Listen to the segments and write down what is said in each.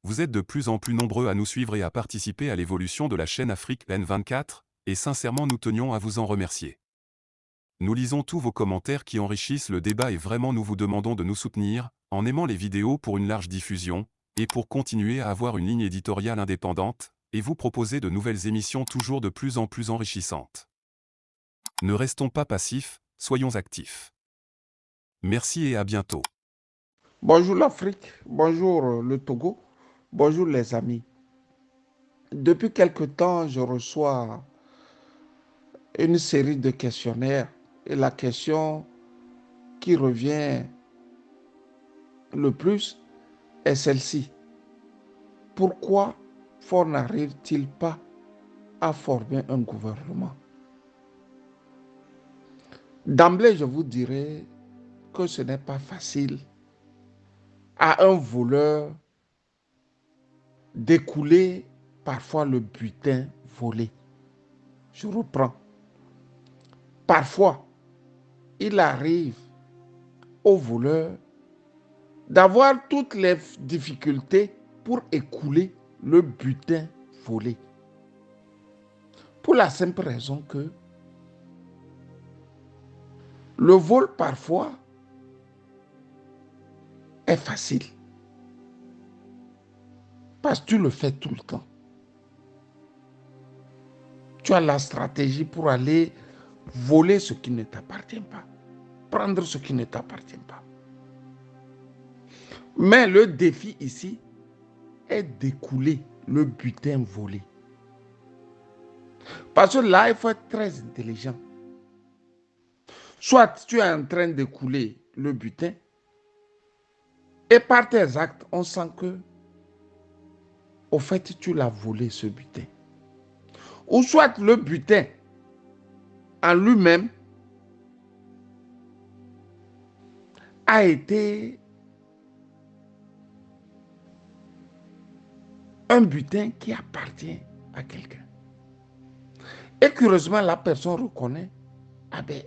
Vous êtes de plus en plus nombreux à nous suivre et à participer à l'évolution de la chaîne Afrique N24, et sincèrement nous tenions à vous en remercier. Nous lisons tous vos commentaires qui enrichissent le débat et vraiment nous vous demandons de nous soutenir, en aimant les vidéos pour une large diffusion, et pour continuer à avoir une ligne éditoriale indépendante, et vous proposer de nouvelles émissions toujours de plus en plus enrichissantes. Ne restons pas passifs, soyons actifs. Merci et à bientôt. Bonjour l'Afrique, bonjour le Togo, bonjour les amis. Depuis quelque temps, je reçois une série de questionnaires et la question qui revient le plus est celle-ci. Pourquoi Faure n'arrive-t-il pas à former un gouvernement? D'emblée, je vous dirai que ce n'est pas facile à un voleur d'écouler parfois le butin volé. Je reprends. Parfois, il arrive au voleur d'avoir toutes les difficultés pour écouler le butin volé. Pour la simple raison que le vol parfois est facile. Parce que tu le fais tout le temps. Tu as la stratégie pour aller voler ce qui ne t'appartient pas. Prendre ce qui ne t'appartient pas. Mais le défi ici est d'écouler le butin volé. Parce que là, il faut être très intelligent. Soit tu es en train d'écouler le butin et par tes actes, on sent que au fait, tu l'as volé ce butin. Ou soit le butin en lui-même a été un butin qui appartient à quelqu'un. Et curieusement, la personne reconnaît, ah ben,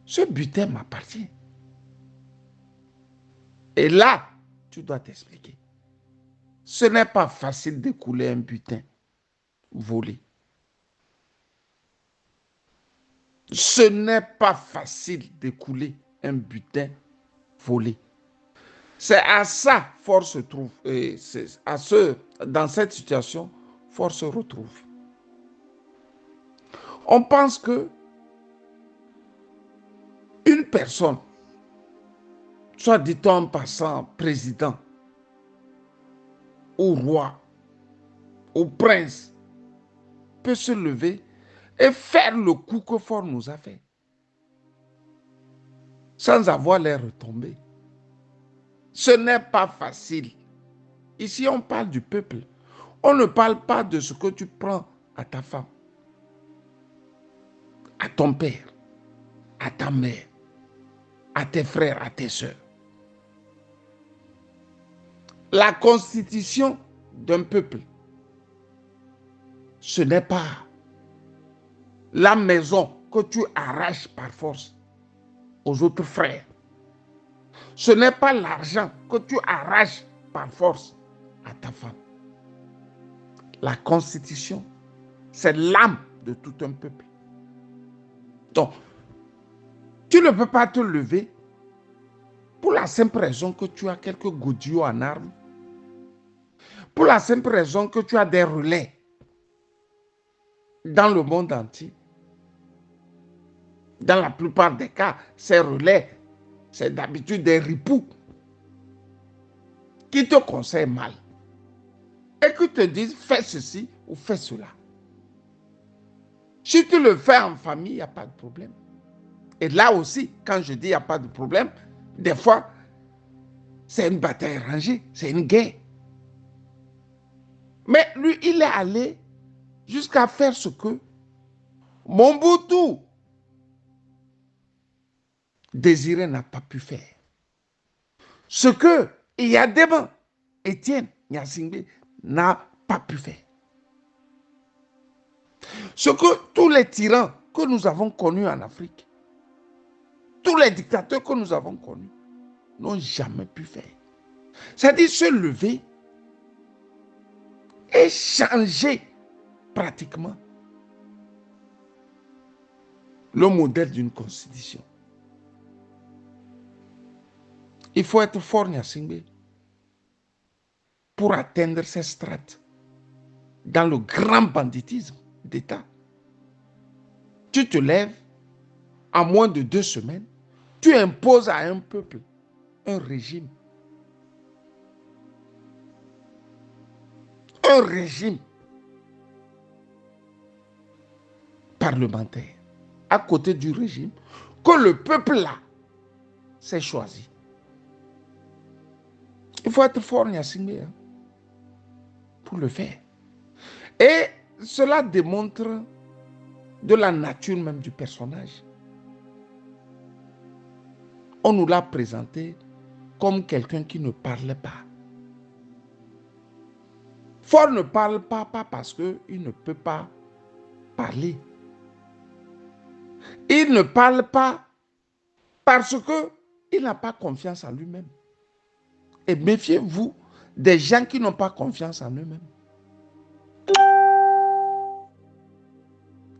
ce butin m'appartient. Et là, tu dois t'expliquer. Ce n'est pas facile d'écouler un butin volé. Ce n'est pas facile d'écouler un butin volé. C'est à ça Faure se trouve. Et c'est dans cette situation, Faure se retrouve. On pense que une personne, soit dit-on en passant président, ou roi, ou prince, peut se lever et faire le coup que Faure nous a fait, sans avoir les retombées. Ce n'est pas facile. Ici, on parle du peuple. On ne parle pas de ce que tu prends à ta femme, à ton père, à ta mère, à tes frères, à tes soeurs. La constitution d'un peuple, ce n'est pas la maison que tu arraches par force aux autres frères. Ce n'est pas l'argent que tu arraches par force à ta femme. La constitution, c'est l'âme de tout un peuple. Donc, tu ne peux pas te lever pour la simple raison que tu as quelques godillots en armes, pour la simple raison que tu as des relais dans le monde entier. Dans la plupart des cas, ces relais, c'est d'habitude des ripoux qui te conseillent mal et qui te disent fais ceci ou fais cela. Si tu le fais en famille, il n'y a pas de problème. Et là aussi, quand je dis il n'y a pas de problème, des fois, c'est une bataille rangée, c'est une guerre. Mais lui, il est allé jusqu'à faire ce que Mobutu désiré n'a pas pu faire. Ce que Iyadema, Étienne Gnassingbé, n'a pas pu faire. Ce que tous les tyrans que nous avons connus en Afrique, tous les dictateurs que nous avons connus, n'ont jamais pu faire. C'est-à-dire se lever et changer pratiquement le modèle d'une constitution. Il faut être fort, Nyasingbe, pour atteindre ces strates dans le grand banditisme d'État. Tu te lèves, en moins de 2 semaines, tu imposes à un peuple un régime. Un régime parlementaire à côté du régime que le peuple là s'est choisi. Il faut être fort, Nyasingbe, pour le faire. Et cela démontre de la nature même du personnage. On nous l'a présenté comme quelqu'un qui ne parlait pas. Fort ne parle pas parce qu'il ne peut pas parler. Il ne parle pas parce qu'il n'a pas confiance en lui-même. Et méfiez-vous des gens qui n'ont pas confiance en eux-mêmes.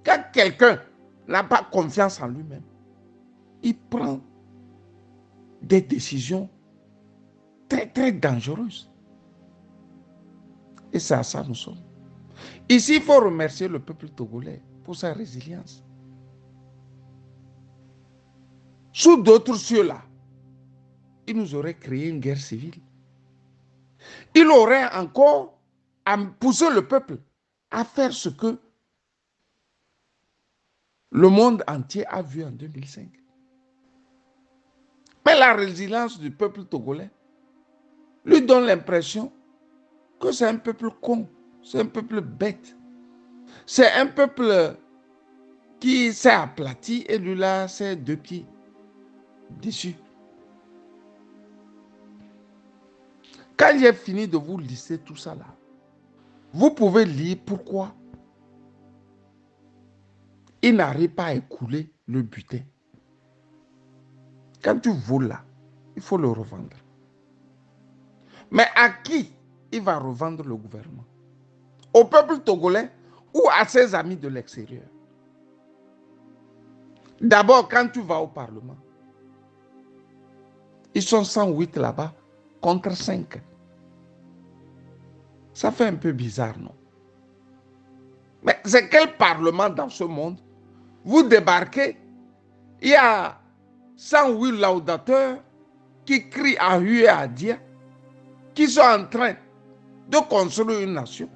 Quand quelqu'un n'a pas confiance en lui-même, il prend des décisions très, très dangereuses. Et c'est à ça que nous sommes. Ici, il faut remercier le peuple togolais pour sa résilience. Sous d'autres cieux-là, il nous aurait créé une guerre civile. Il aurait encore poussé le peuple à faire ce que le monde entier a vu en 2005. Mais la résilience du peuple togolais lui donne l'impression que c'est un peuple con, c'est un peuple bête. C'est un peuple qui s'est aplati et lui là, ses 2 pieds dessus. Quand j'ai fini de vous lister tout ça là, vous pouvez lire pourquoi il n'arrive pas à écouler le butin. Quand tu voles là, il faut le revendre. Mais à qui il va revendre le gouvernement? Au peuple togolais ou à ses amis de l'extérieur? D'abord, quand tu vas au Parlement, ils sont 108 là-bas contre 5. Ça fait un peu bizarre, non? Mais c'est quel Parlement dans ce monde? Vous débarquez, il y a 108 laudateurs qui crient à Hu et à Dia, qui sont en train de construire une nation,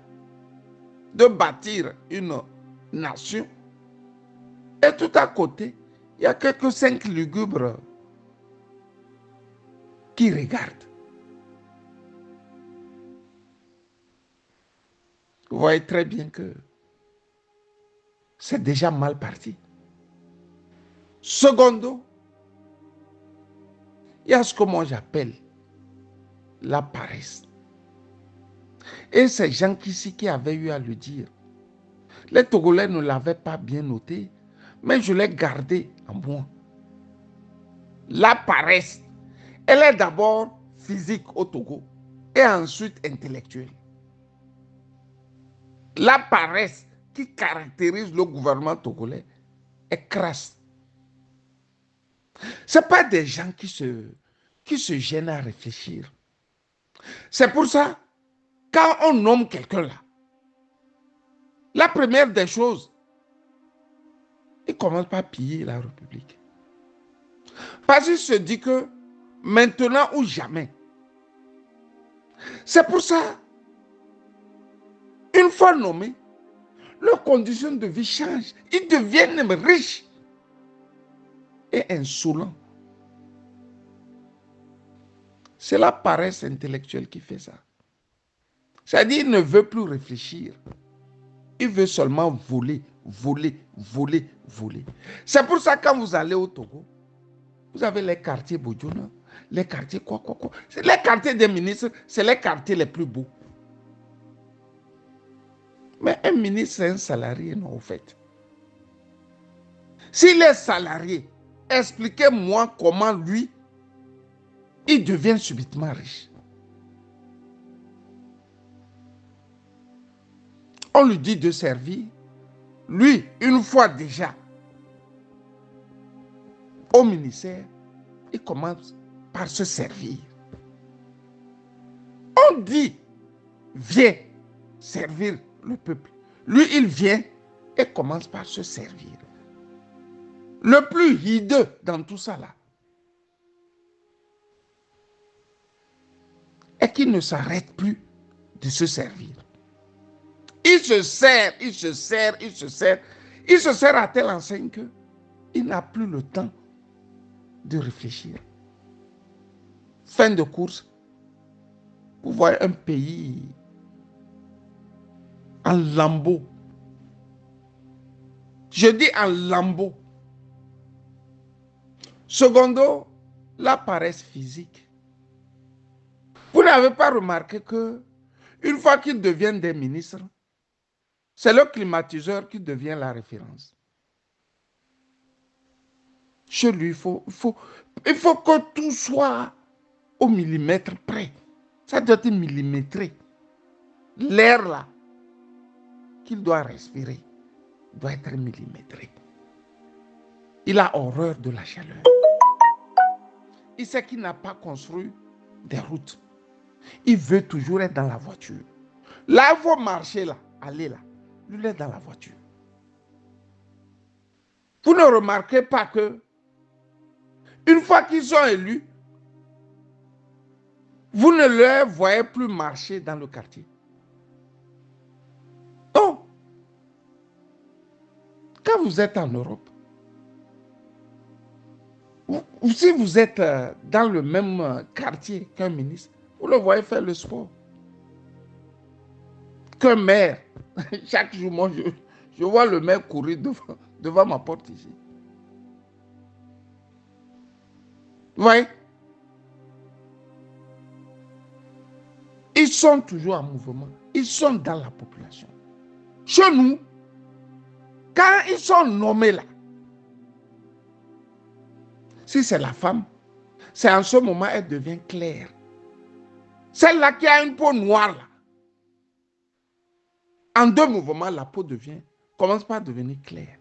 de bâtir une nation. Et tout à côté, il y a quelques 5 lugubres qui regardent. Vous voyez très bien que c'est déjà mal parti. Secondo, il y a ce que moi j'appelle la paresse. Et ces gens ici qui avaient eu à le dire, les Togolais ne l'avaient pas bien noté, mais je l'ai gardé en moi. La paresse, elle est d'abord physique au Togo et ensuite intellectuelle. La paresse qui caractérise le gouvernement togolais est crasse. Ce n'est pas des gens qui se gênent à réfléchir. C'est pour ça, quand on nomme quelqu'un là, la première des choses, il ne commence pas à piller la République. Parce qu'il se dit que maintenant ou jamais. C'est pour ça, une fois nommé, leurs conditions de vie changent. Ils deviennent même riches et insolents. C'est la paresse intellectuelle qui fait ça. C'est-à-dire qu'il ne veut plus réfléchir. Il veut seulement voler, voler, voler, voler. C'est pour ça que quand vous allez au Togo, vous avez les quartiers Bodjona, les quartiers quoi. Les quartiers des ministres, c'est les quartiers les plus beaux. Mais un ministre, c'est un salarié, non, au fait. S'il est salarié, expliquez-moi comment lui, il devient subitement riche. On lui dit de servir. Lui, une fois déjà au ministère, il commence par se servir. On dit, viens servir le peuple. Lui, il vient et commence par se servir. Le plus hideux dans tout ça là est qu'il ne s'arrête plus de se servir. Il se sert, il se sert, il se sert. Il se sert à telle enseigne qu'il n'a plus le temps de réfléchir. Fin de course, vous voyez un pays en lambeaux. Je dis en lambeaux. Secondo, la paresse physique. Vous n'avez pas remarqué que une fois qu'ils deviennent des ministres, c'est le climatiseur qui devient la référence. Chez lui, il faut que tout soit au millimètre près. Ça doit être millimétré. L'air là qu'il doit respirer doit être millimétré. Il a horreur de la chaleur. Il sait qu'il n'a pas construit des routes. Il veut toujours être dans la voiture. Là, il faut marcher là, aller là. Lui, il est dans la voiture. Vous ne remarquez pas que une fois qu'ils sont élus, vous ne les voyez plus marcher dans le quartier. Non. Quand vous êtes en Europe, si vous êtes dans le même quartier qu'un ministre, vous le voyez faire le sport. Qu'un maire, chaque jour, moi, je vois le maire courir devant ma porte ici. Vous voyez? Ils sont toujours en mouvement. Ils sont dans la population. Chez nous, quand ils sont nommés là, si c'est la femme, c'est en ce moment elle devient claire. Celle-là qui a une peau noire là, en 2 mouvements, la peau commence par devenir claire.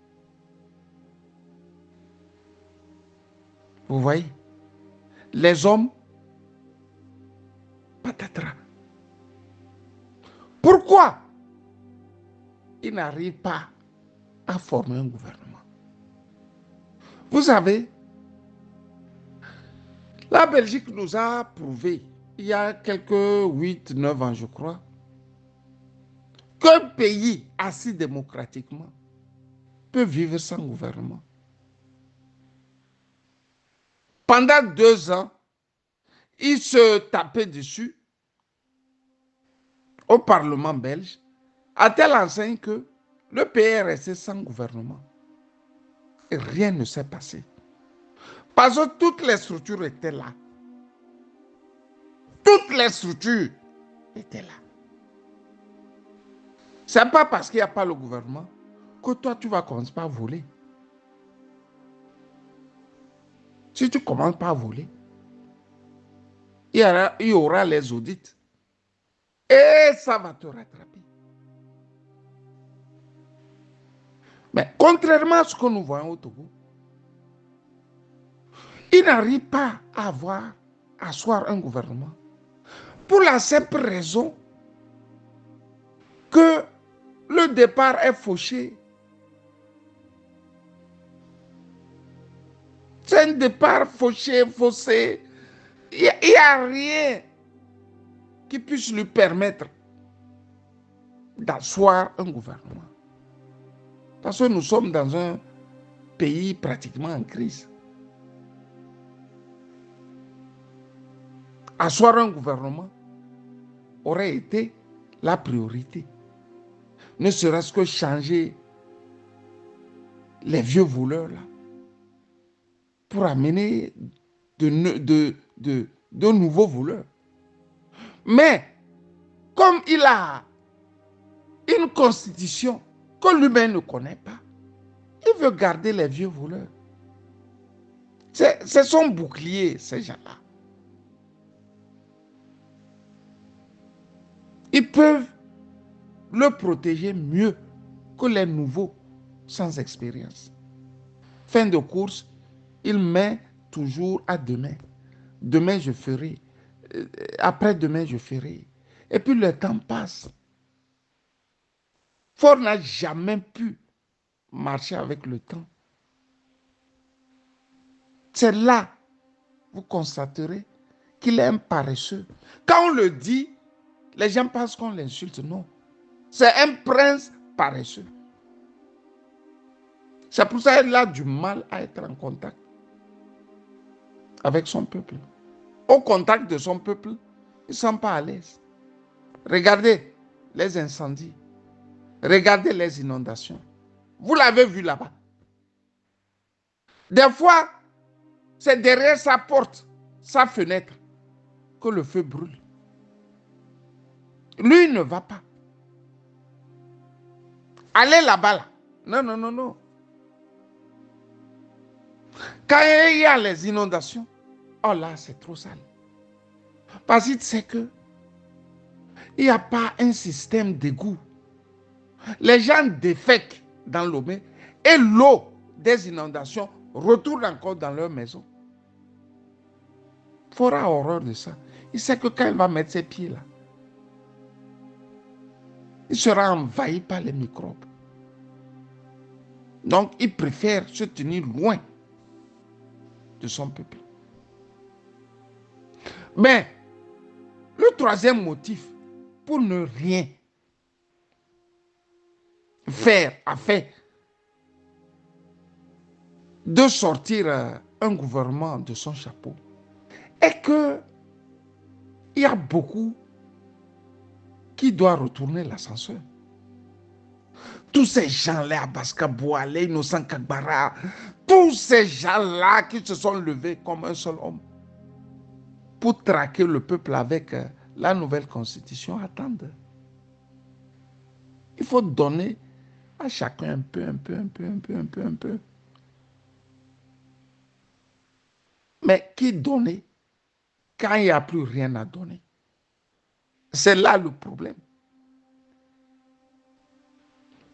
Vous voyez? Les hommes, patatras. Pourquoi ils n'arrivent pas à former un gouvernement? Vous savez, la Belgique nous a prouvé, il y a quelques 8-9 ans, je crois, qu'un pays assis démocratiquement peut vivre sans gouvernement. Pendant 2 ans, ils se tapaient dessus au Parlement belge, à telle enseigne que le pays est resté sans gouvernement. Et rien ne s'est passé. Parce que toutes les structures étaient là. Toutes les structures étaient là. Ce n'est pas parce qu'il n'y a pas le gouvernement que toi, tu vas commencer par voler. Si tu commences par voler, il y aura les audits. Et ça va te rattraper. Mais contrairement à ce que nous voyons au Togo, ils n'arrivent pas à asseoir un gouvernement. Pour la simple raison que le départ est fauché. C'est un départ fauché, faussé. Il n'y a rien qui puisse lui permettre d'asseoir un gouvernement. Parce que nous sommes dans un pays pratiquement en crise. Asseoir un gouvernement aurait été la priorité. Ne serait-ce que changer les vieux voleurs là pour amener de nouveaux voleurs. Mais comme il a une constitution que lui-même ne connaît pas, il veut garder les vieux voleurs. C'est son bouclier, ces gens-là. Ils peuvent le protéger mieux que les nouveaux sans expérience. Fin de course, il met toujours à demain. Demain, je ferai. Après-demain, je ferai. Et puis le temps passe. Ford n'a jamais pu marcher avec le temps. C'est là, vous constaterez qu'il est un paresseux. Quand on le dit, les gens pensent qu'on l'insulte. Non. C'est un prince paresseux. C'est pour ça qu'il a du mal à être en contact avec son peuple. Au contact de son peuple, il ne sent pas à l'aise. Regardez les incendies. Regardez les inondations. Vous l'avez vu là-bas. Des fois, c'est derrière sa porte, sa fenêtre, que le feu brûle. Lui, il ne va pas. Allez là-bas, là. Non, non, non, non. Quand il y a les inondations, oh là, c'est trop sale. Parce qu'il sait que il n'y a pas un système d'égout. Les gens défèquent dans l'eau et l'eau des inondations retourne encore dans leur maison. Il fera horreur de ça. Il sait que quand il va mettre ses pieds là, il sera envahi par les microbes. Donc, il préfère se tenir loin de son peuple. Mais, le troisième motif, pour ne rien faire, afin de sortir un gouvernement de son chapeau, est que il y a beaucoup qui doivent retourner l'ascenseur. Tous ces gens-là, Abaska Boualé, Innocent Kagbara, tous ces gens-là qui se sont levés comme un seul homme pour traquer le peuple avec la nouvelle constitution, attendent. Il faut donner à chacun un peu, un peu, un peu, un peu, un peu, un peu. Mais qui donner quand il n'y a plus rien à donner? C'est là le problème.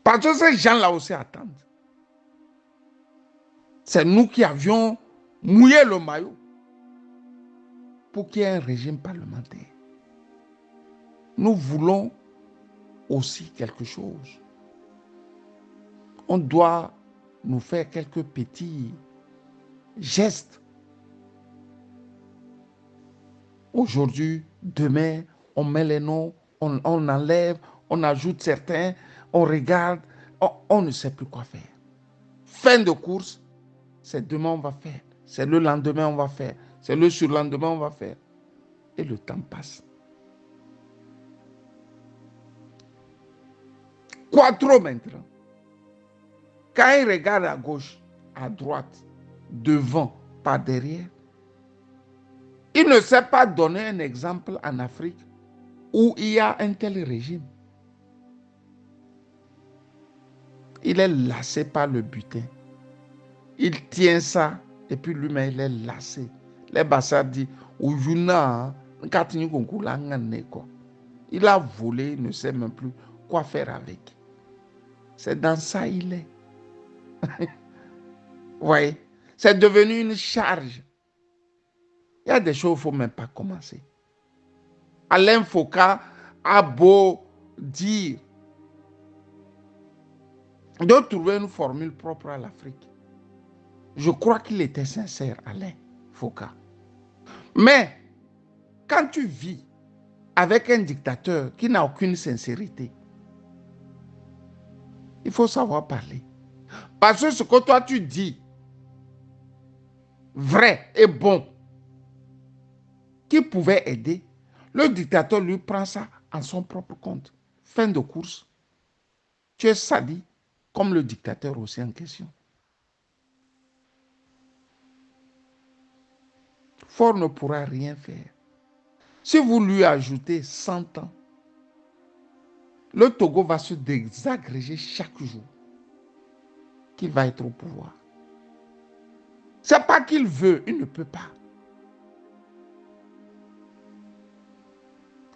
Parce que ces gens-là aussi attendent. C'est nous qui avions mouillé le maillot pour qu'il y ait un régime parlementaire. Nous voulons aussi quelque chose. On doit nous faire quelques petits gestes. Aujourd'hui, demain, on met les noms, on enlève, on ajoute certains, on regarde, on ne sait plus quoi faire. Fin de course, c'est demain on va faire, c'est le lendemain on va faire, c'est le surlendemain on va faire. Et le temps passe. Quoi trop maintenant? Quand il regarde à gauche, à droite, devant, par derrière, il ne sait pas donner un exemple en Afrique où il y a un tel régime. Il est lassé par le butin. Il tient ça et puis lui-même il est lassé. Les Bassards disent, il a volé, il ne sait même plus quoi faire avec. C'est dans ça il est. Vous voyez, c'est devenu une charge. Il y a des choses qu'il ne faut même pas commencer. Alain Foka a beau dire de trouver une formule propre à l'Afrique. Je crois qu'il était sincère, Alain Foka. Mais quand tu vis avec un dictateur qui n'a aucune sincérité, il faut savoir parler. Parce que ce que toi tu dis, vrai et bon, qui pouvait aider, le dictateur lui prend ça en son propre compte. Fin de course. Tu es sali comme le dictateur aussi en question. Fort ne pourra rien faire. Si vous lui ajoutez 100 ans, le Togo va se désagréger chaque jour qu'il va être au pouvoir. Ce n'est pas qu'il veut, il ne peut pas.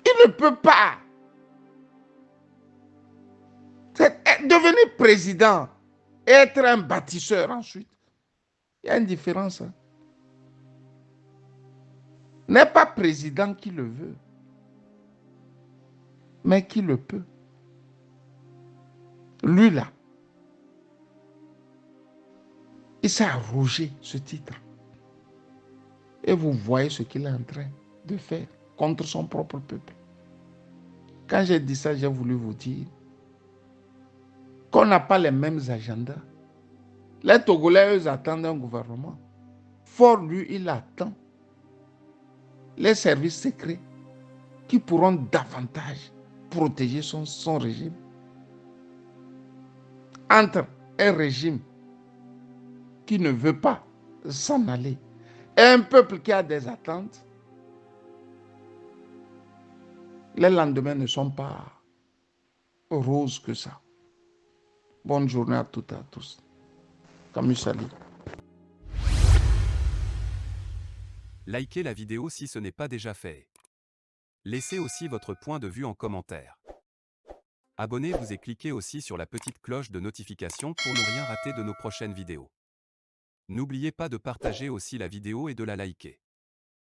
Il ne peut pas. Mais devenir président et être un bâtisseur ensuite, il y a une différence. Hein. N'est pas président qui le veut, mais qui le peut. Lui là, il s'est arrogé ce titre. Et vous voyez ce qu'il est en train de faire contre son propre peuple. Quand j'ai dit ça, j'ai voulu vous dire qu'on n'a pas les mêmes agendas. Les Togolais, eux, attendent un gouvernement. Fort, lui, il attend les services secrets qui pourront davantage protéger son régime. Entre un régime qui ne veut pas s'en aller et un peuple qui a des attentes, les lendemains ne sont pas roses que ça. Bonne journée à toutes et à tous. Camus Sali. Likez la vidéo si ce n'est pas déjà fait. Laissez aussi votre point de vue en commentaire. Abonnez-vous et cliquez aussi sur la petite cloche de notification pour ne rien rater de nos prochaines vidéos. N'oubliez pas de partager aussi la vidéo et de la liker.